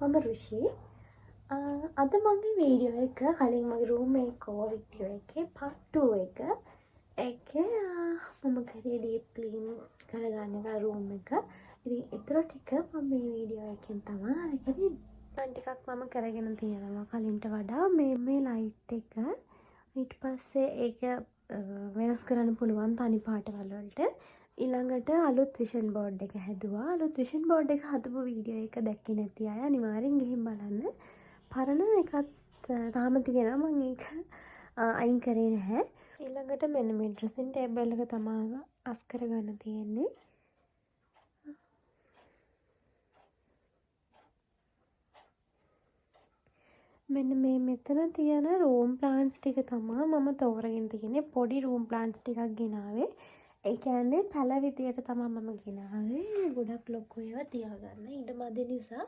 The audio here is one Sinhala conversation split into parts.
මම රුෂි. අද මගේ වීඩියෝ එක කලින් මගේ රූම් මේකෝවර් වීඩියෝ එකේ part 2 එක. ඒකේ මම කරේ ඩීප් ක්ලීන් කරගන්න එක රූම් එක. ඉතින් ඒතර ටික මම මේ වීඩියෝ එකෙන් තමයි අරගෙන ටිකක් මම කරගෙන තියෙනවා කලින්ට වඩා මේ ලයිට් එක. ඊට පස්සේ ඒක වෙනස් කරන්න පුළුවන් තනි පාටවල වලට. ඊළඟට අලුත් විෂන් බෝඩ් එක හැදුවා. අලුත් විෂන් බෝඩ් එක හදපු වීඩියෝ එක දැක්කේ නැති අය අනිවාර්යෙන් ගිහින් බලන්න. පරණ එකත් තාම තියෙනවා මම ඒක අයින් කරේ නැහැ. ඊළඟට මෙන්න මේ ඩ්‍රෙසින් ටේබල් එක තමයි අස් කරගන්න තියෙන්නේ. මෙන්න මේ මෙතන තියෙන රූම් ප්ලාන්ට්ස් ටික තමයි මම තෝරගෙන තියෙන්නේ. පොඩි රූම් ප්ලාන්ට්ස් ටිකක් ගෙනාවේ. ඒ කියන්නේ පැල විදියට තමයි මම ගෙනාවේ. ගොඩක් ලොකු ඒවා තියාගන්න ඉඩ මදි නිසා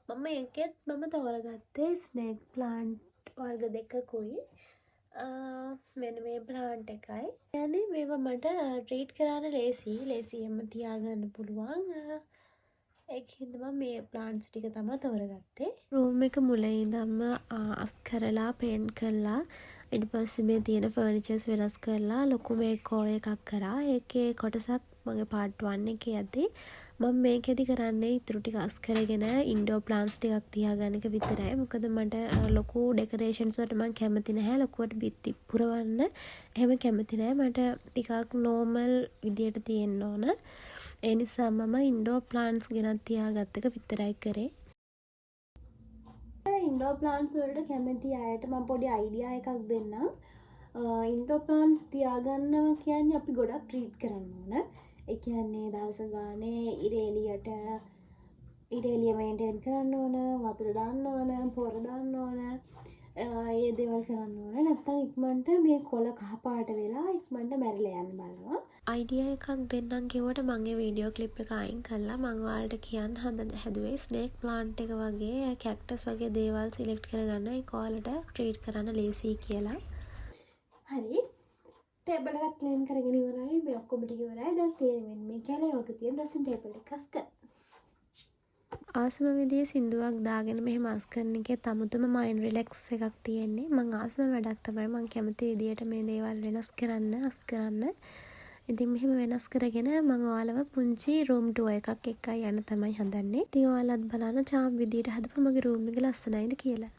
මම ඒකෙත් මම තෝරගත්තේ ස්නේක් ප්ලාන්ට් වර්ග දෙකකුයි. මෙන්න මේ ප්ලාන්ට් එකයි. يعني මේවා මට ට්‍රීට් කරන්න ලේසියෙන්ම තියාගන්න පුළුවන්. ඒකින්ද මම මේ ප්ලාන්ට්ස් ටික තමයි තෝරගත්තේ. රූම් එක මුලින් ඉඳන්ම අස් කරලා පේන්ට් කරලා ඊට පස්සේ මේ තියෙන ෆර්නිචර්ස් වෙනස් කරලා ලොකු මේකෝවර් එකක් කරා. ඒකේ කොටසක් මගේ part 1 එකේ ඇති. මම මේකෙදි කරන්නේ ඉතුරු ටික අස් කරගෙන ඉන්ඩෝර් ප්ලාන්ට්ස් ටිකක් තියාගන්න එක විතරයි. මොකද මට ලොකු ඩෙකොරේෂන්ස් වලට මම කැමති නැහැ. ලොකුවට බිත්ති පුරවන්න එහෙම කැමති නැහැ. මට ටිකක් නෝමල් විදියට තියෙන්න ඕන. ඒ නිසා මම ඉන්ඩෝර් ප්ලාන්ට්ස් ගෙනත් තියාගත්ත එක විතරයි කරේ. ඉන්ඩෝර් ප්ලාන්ට්ස් වලට කැමති අයට මම පොඩි අයිඩියා එකක් දෙන්නම්. ඉන්ඩෝර් ප්ලාන්ට්ස් තියාගන්නවා කියන්නේ අපි ගොඩක් ට්‍රීට් කරන්න ඕන. ඒ කියන්නේ දවස ගානේ ඉරේලිය මේන්ටේන් කරන්න ඕන, වතුර දාන්න ඕන, පොර දාන්න ඕන. ඒ දේවල් කරන්න ඕන. නැත්තම් ඉක්මනට මේ කොළ කහ පාට වෙලා ඉක්මනට මැරිලා යන්න බලනවා. අයිඩියා එකක් දෙන්නම් කිව්වට මගේ වීඩියෝ ක්ලිප් එක අයින් කළා. මම ඔයාලට කියන්න හැදුවේ ස්නේක් ප්ලාන්ට් එක වගේ කැක්ටස් වගේ දේවල් සිලෙක්ට් කරගන්න ඒක ඔයාලට ට්‍රීට් කරන්න ලේසියි කියලා. හරි. ටේබල් එකත් ක්ලීන් කරගෙන ඉවරයි. මේ ඔක්කොම ටික ඉවරයි. දැන් තියෙන්නේ මේ කැලේ වගේ තියෙන ඩ්‍රෙසින් ටේබල් එක අස් කරන්න. ආසම විදියේ සින්දුවක් දාගෙන මෙහෙම අස් කරන එකේ තමුතුම මයින්ඩ් රිලැක්ස් එකක් තියෙන්නේ. මම ආසම වැඩක් තමයි. මම කැමති විදියට මේ දේවල් වෙනස් කරන්න, අස් කරන්න. ඉතින් මෙහෙම වෙනස් කරගෙන මම ඔයාලව පුංචි රූම් ටුවර් එකක් එක්කයි යන්න තමයි හදන්නේ. ඉතින් ඔයාලත් බලන්න චාම් විදියට හදපු මගේ රූම් එක ලස්සනයිද කියලා.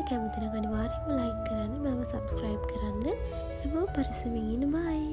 කැමති නම් අනිවාර්යෙන්ම ලයික් කරන්න, මම සබ්ස්ක්‍රයිබ් කරන්න. හැමෝම පරිස්සමින් ඉන්න. බයි.